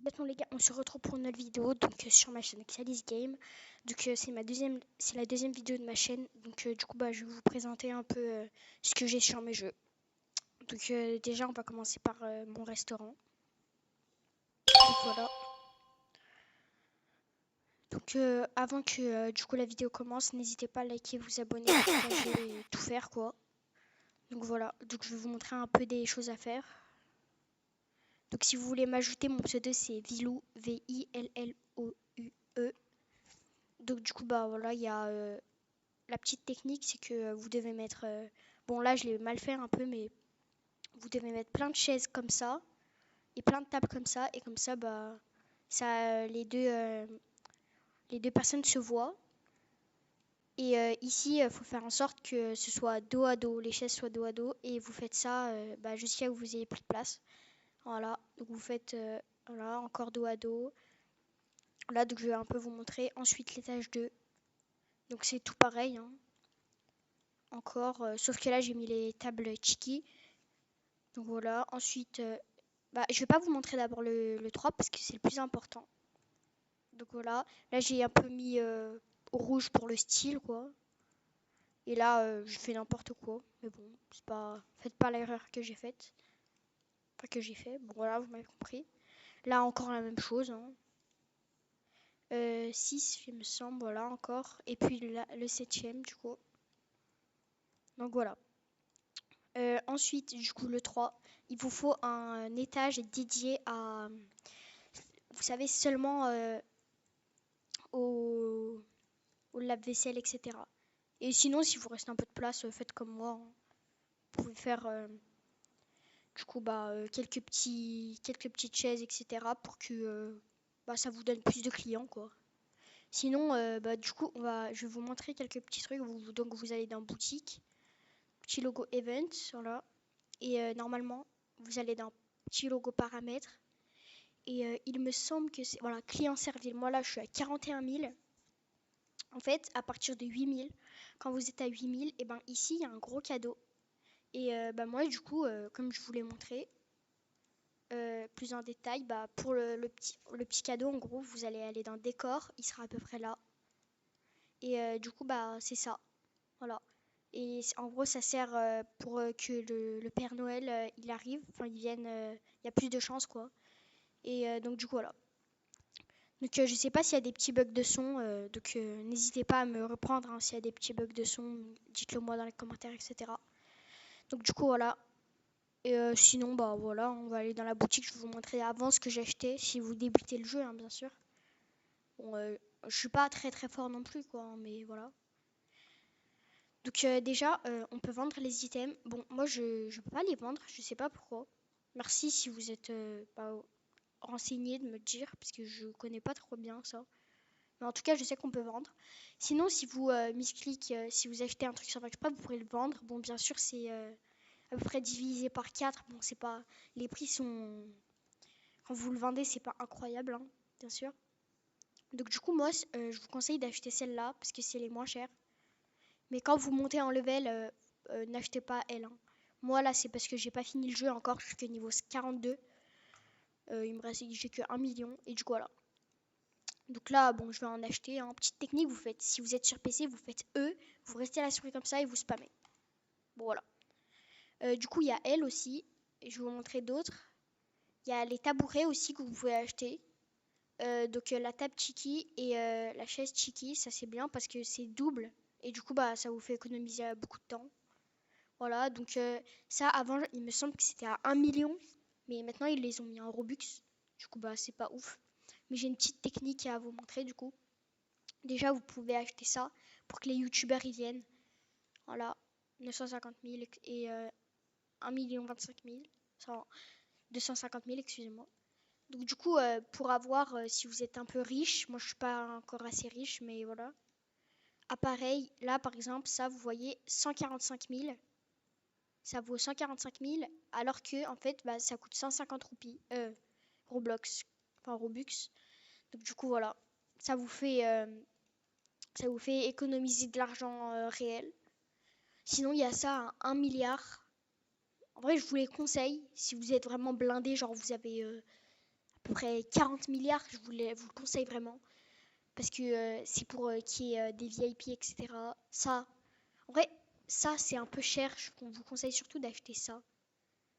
Bon les gars, on se retrouve pour une nouvelle vidéo donc sur ma chaîne Xalis Game. Donc c'est la deuxième vidéo de ma chaîne. Donc du coup je vais vous présenter un peu ce que j'ai sur mes jeux. Donc déjà on va commencer par mon restaurant. Donc voilà. Donc avant que du coup la vidéo commence, n'hésitez pas à liker, vous abonner, partager et tout faire quoi. Donc voilà. Donc je vais vous montrer un peu des choses à faire. Donc si vous voulez m'ajouter, mon pseudo c'est Villou, Villoue. Donc du coup voilà, il y a la petite technique, c'est que vous devez mettre... bon là je l'ai mal fait un peu, mais vous devez mettre plein de chaises comme ça, et plein de tables comme ça, et comme ça, les deux personnes se voient. Et ici, il faut faire en sorte que ce soit dos à dos, les chaises soient dos à dos, et vous faites ça jusqu'à ce que vous ayez plus de place. Voilà, donc vous faites voilà, encore dos à dos. Là, donc je vais un peu vous montrer. Ensuite, l'étage 2. Donc c'est tout pareil, hein. Encore, sauf que là j'ai mis les tables Chiki. Donc voilà, ensuite, je vais pas vous montrer d'abord le 3 parce que c'est le plus important. Donc voilà, là j'ai un peu mis rouge pour le style quoi. Et là je fais n'importe quoi, mais bon, c'est pas, faites pas l'erreur que j'ai faite. Enfin que j'ai fait, bon voilà, vous m'avez compris. Là encore la même chose, hein. 6 il me semble, voilà encore. Et puis là, le 7ème du coup. Donc voilà. Ensuite, du coup, le 3, il vous faut un étage dédié à, vous savez, seulement au, au lave-vaisselle, etc. Et sinon, si vous reste un peu de place, faites comme moi, hein. Vous pouvez faire, du coup, quelques petites chaises, etc. pour que ça vous donne plus de clients, quoi. Sinon, du coup, je vais vous montrer quelques petits trucs. Donc, vous allez dans boutique, petit logo event, voilà. Et normalement, vous allez dans petit logo paramètres. Et il me semble que c'est, voilà, client servi. Moi là, je suis à 41 000. En fait, à partir de 8 000, quand vous êtes à 8 000, et ben ici, il y a un gros cadeau. Et moi, du coup, comme je vous l'ai montré plus en détail, pour le petit cadeau, en gros, vous allez aller dans décor. Il sera à peu près là. Et du coup, c'est ça. Voilà. Et en gros, ça sert pour que le Père Noël, il arrive, enfin, il vienne, il y a plus de chances, quoi. Et donc, du coup, voilà. Donc je sais pas s'il y a des petits bugs de son, donc n'hésitez pas à me reprendre hein, s'il y a des petits bugs de son, dites-le moi dans les commentaires, etc. Donc du coup voilà. Et sinon voilà, on va aller dans la boutique, je vais vous montrer avant ce que j'ai acheté, si vous débutez le jeu hein, bien sûr. Bon, je suis pas très très fort non plus quoi, hein, mais voilà. Donc déjà, on peut vendre les items. Bon, moi je peux pas les vendre, je sais pas pourquoi. Merci si vous êtes renseigné de me dire, parce que je connais pas trop bien ça. Mais en tout cas, je sais qu'on peut vendre. Sinon, si vous misclick, si vous achetez un truc sur Express, vous pourrez le vendre. Bon, bien sûr, c'est à peu près divisé par 4. Bon, c'est pas. Les prix sont. Quand vous le vendez, c'est pas incroyable, hein, bien sûr. Donc, du coup, moi, je vous conseille d'acheter celle-là parce que c'est les moins chères. Mais quand vous montez en level, n'achetez pas elle, hein. Moi, là, c'est parce que j'ai pas fini le jeu encore. Je suis que niveau 42. Il me reste. J'ai que 1 million. Et du coup, voilà. Donc là, bon, je vais en acheter. Hein. Petite technique, vous faites, si vous êtes sur PC, vous faites E, vous restez à la souris comme ça et vous spammez. Bon, voilà. Du coup, il y a elle aussi. Et je vais vous montrer d'autres. Il y a les tabourets aussi que vous pouvez acheter. Donc la table Chiki et la chaise Chiki, ça c'est bien parce que c'est double. Et du coup, ça vous fait économiser beaucoup de temps. Voilà, donc ça, avant, il me semble que c'était à 1 million. Mais maintenant, ils les ont mis en Robux. Du coup, c'est pas ouf. Mais j'ai une petite technique à vous montrer du coup. Déjà, vous pouvez acheter ça pour que les youtubeurs y viennent. Voilà, 950 000 et 1 25 000. 250 000, excusez-moi. Donc du coup, pour avoir, si vous êtes un peu riche, moi je suis pas encore assez riche, mais voilà. Appareil, là par exemple, ça vous voyez 145 000. Ça vaut 145 000, alors que en fait, ça coûte 150 roupies. Roblox, enfin Robux. Donc du coup, voilà. Ça vous fait, euh, ça vous fait économiser de l'argent réel. Sinon, il y a ça à 1 milliard. En vrai, je vous les conseille. Si vous êtes vraiment blindé, genre vous avez à peu près 40 milliards. Vous le conseille vraiment. Parce que c'est pour qu'il y ait des VIP, etc. Ça, en vrai, ça c'est un peu cher. Je vous conseille surtout d'acheter ça.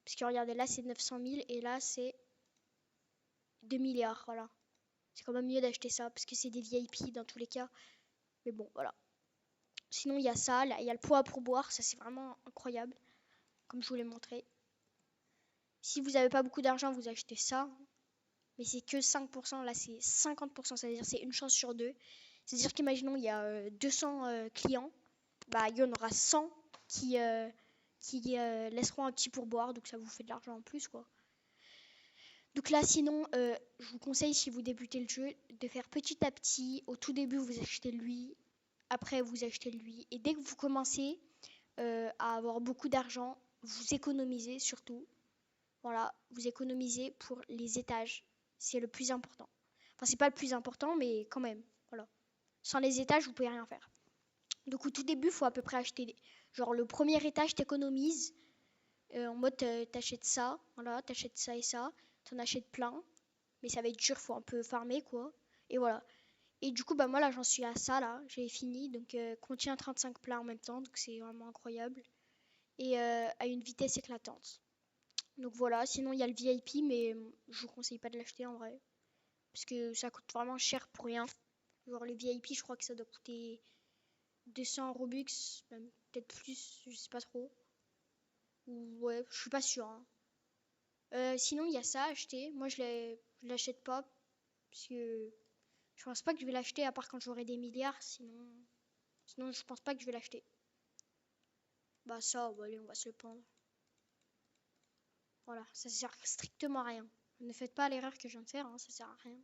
Parce que regardez, là c'est 900 000 et là c'est 2 milliards. Voilà. C'est quand même mieux d'acheter ça parce que c'est des VIP dans tous les cas. Mais bon, voilà. Sinon, il y a ça. Là, il y a le pot à pourboire. Ça, c'est vraiment incroyable. Comme je vous l'ai montré. Si vous n'avez pas beaucoup d'argent, vous achetez ça. Mais c'est que 5%. Là, c'est 50%. C'est-à-dire c'est une chance sur deux. C'est-à-dire qu'imaginons, il y a 200 clients. Bah, il y en aura 100 qui laisseront un petit pourboire. Donc, ça vous fait de l'argent en plus, quoi. Donc là, sinon, je vous conseille, si vous débutez le jeu, de faire petit à petit. Au tout début, vous achetez lui. Après, vous achetez lui. Et dès que vous commencez à avoir beaucoup d'argent, vous économisez surtout. Voilà, vous économisez pour les étages. C'est le plus important. Enfin, c'est pas le plus important, mais quand même. Voilà. Sans les étages, vous pouvez rien faire. Donc au tout début, il faut à peu près acheter. Genre le premier étage, t'économises. En mode, t'achètes ça. Voilà, t'achètes ça et ça. T'en achètes plein. Mais ça va être dur, faut un peu farmer, quoi. Et voilà. Et du coup, bah moi là, j'en suis à ça, là. J'ai fini. Donc, contient 35 plats en même temps. Donc, c'est vraiment incroyable. Et à une vitesse éclatante. Donc voilà, sinon il y a le VIP, mais je vous conseille pas de l'acheter en vrai. Parce que ça coûte vraiment cher pour rien. Genre le VIP, je crois que ça doit coûter 200 Robux, même peut-être plus, je sais pas trop. Ou ouais, je suis pas sûre, hein. Sinon il y a ça à acheter. Moi je l'achète pas. Parce que je pense pas que je vais l'acheter à part quand j'aurai des milliards. Sinon je pense pas que je vais l'acheter. Bah ça, bah, allez, on va se le prendre. Voilà, ça sert strictement à rien. Ne faites pas l'erreur que je viens de faire, hein, ça sert à rien.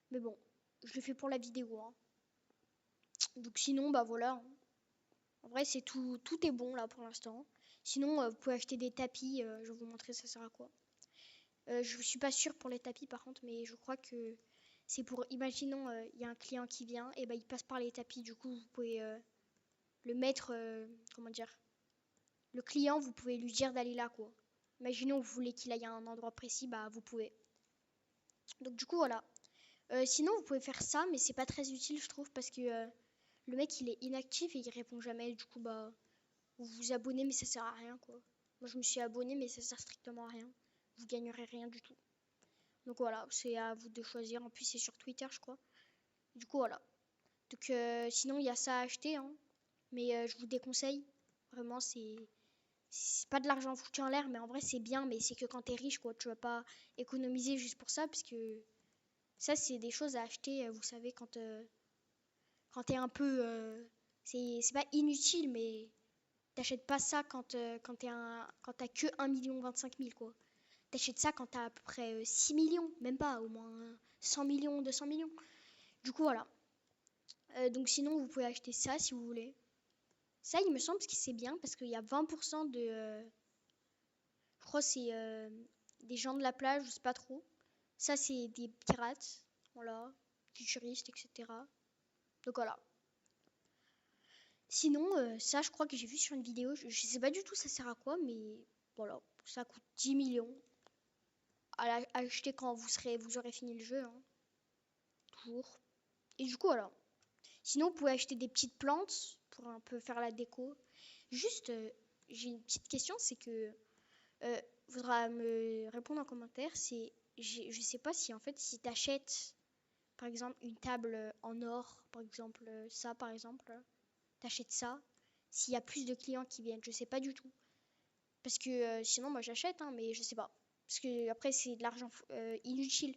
Mais bon, je le fais pour la vidéo, hein. Donc sinon, bah voilà, hein. En vrai, c'est tout, tout est bon là pour l'instant. Sinon, vous pouvez acheter des tapis. Je vais vous montrer ça sert à quoi. Je suis pas sûre pour les tapis par contre, mais je crois que c'est pour, imaginons, il y a un client qui vient, et bah il passe par les tapis. Du coup, vous pouvez le mettre, comment dire, le client, vous pouvez lui dire d'aller là, quoi. Imaginons, vous voulez qu'il aille à un endroit précis, bah vous pouvez. Donc du coup, voilà. Sinon, vous pouvez faire ça, mais c'est pas très utile, je trouve, parce que le mec, il est inactif et il répond jamais. Du coup, bah, vous vous abonnez, mais ça sert à rien, quoi. Moi, je me suis abonné, mais ça sert strictement à rien. Vous gagnerez rien du tout. Donc voilà, c'est à vous de choisir. En plus, c'est sur Twitter, je crois. Du coup, voilà. Donc, sinon, il y a ça à acheter, hein. Mais je vous déconseille. Vraiment, c'est pas de l'argent foutu en l'air, mais en vrai, c'est bien. Mais c'est que quand t'es riche, quoi. Tu vas pas économiser juste pour ça, parce que ça, c'est des choses à acheter, vous savez, quand t'es un peu. C'est pas inutile, mais t'achètes pas ça quand t'as que 1 25 000 quoi. T'achètes ça quand t'as à peu près 6 millions, même pas, au moins 100 millions, 200 millions. Du coup, voilà. Donc sinon, vous pouvez acheter ça si vous voulez. Ça, il me semble que c'est bien parce qu'il y a 20% de. Je crois que c'est des gens de la plage, je sais pas trop. Ça, c'est des pirates, voilà, futuristes, etc. Donc voilà. Sinon, ça, je crois que j'ai vu sur une vidéo. Je sais pas du tout ça sert à quoi, mais voilà, ça coûte 10 millions à acheter quand vous aurez fini le jeu, hein, toujours. Et du coup, voilà. Sinon, vous pouvez acheter des petites plantes pour un peu faire la déco. Juste, j'ai une petite question, c'est que faudra me répondre en commentaire. Je sais pas si en fait, si t'achètes par exemple une table en or, par exemple ça, par exemple, t'achètes ça. S'il y a plus de clients qui viennent, je sais pas du tout. Parce que sinon, moi j'achète, hein, mais je sais pas. Parce que après, c'est de l'argent inutile.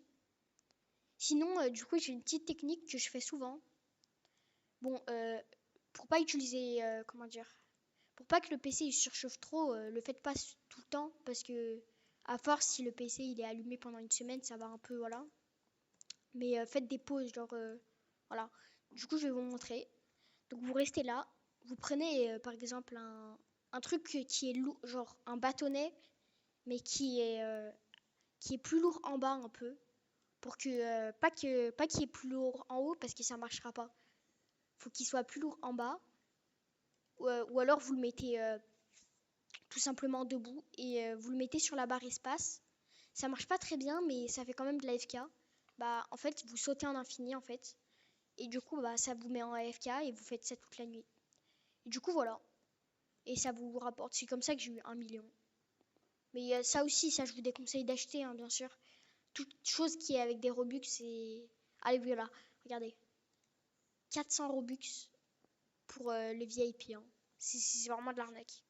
Sinon, du coup, j'ai une petite technique que je fais souvent. Bon, pour pas utiliser, comment dire, pour pas que le PC il surchauffe trop, le faites pas tout le temps. Parce que, à force, si le PC il est allumé pendant une semaine, ça va un peu, voilà. Mais faites des pauses, genre, voilà. Du coup, je vais vous montrer. Donc, vous restez là. Vous prenez, par exemple, un truc qui est lourd, genre un bâtonnet, mais qui est plus lourd en bas un peu, pour que pas qu'il est plus lourd en haut parce que ça marchera pas. Faut qu'il soit plus lourd en bas, ou alors vous le mettez tout simplement debout et vous le mettez sur la barre espace. Ça marche pas très bien, mais ça fait quand même de l'AFK. Bah, en fait, vous sautez en infini, en fait. Et du coup, bah, ça vous met en AFK et vous faites ça toute la nuit. Et du coup, voilà. Et ça vous rapporte. C'est comme ça que j'ai eu 1 million. Mais ça aussi, ça, je vous déconseille d'acheter, hein, bien sûr. Toute chose qui est avec des Robux, c'est... Allez, voilà. Regardez. 400 Robux pour le VIP, hein. C'est vraiment de l'arnaque.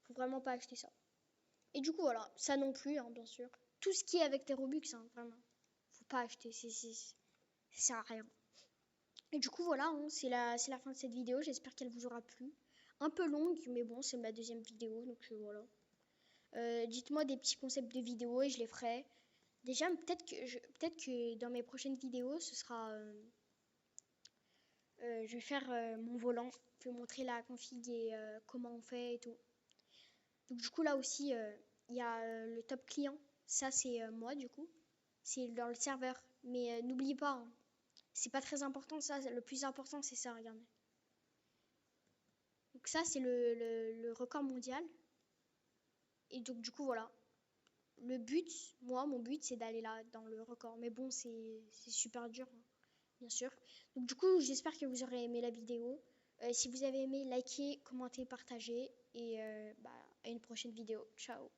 Faut vraiment pas acheter ça. Et du coup, voilà. Ça non plus, hein, bien sûr. Tout ce qui est avec des Robux, hein, vraiment. Faut pas acheter. Ça sert à rien. Et du coup, voilà, hein, c'est la fin de cette vidéo. J'espère qu'elle vous aura plu. Un peu longue, mais bon, c'est ma deuxième vidéo, donc voilà. Dites-moi des petits concepts de vidéo et je les ferai. Déjà, peut-être que dans mes prochaines vidéos, ce sera... je vais faire mon volant. Je vais montrer la config et comment on fait et tout. Donc du coup, là aussi, il y a le top client. Ça, c'est moi, du coup. C'est dans le serveur. Mais n'oublie pas, hein, c'est pas très important, ça. Le plus important, c'est ça, regardez. Donc ça, c'est le record mondial. Et donc du coup, voilà. Le but, mon but, c'est d'aller là, dans le record. Mais bon, c'est super dur, hein, bien sûr. Donc du coup, j'espère que vous aurez aimé la vidéo. Si vous avez aimé, likez, commentez, partagez. Et bah, à une prochaine vidéo. Ciao.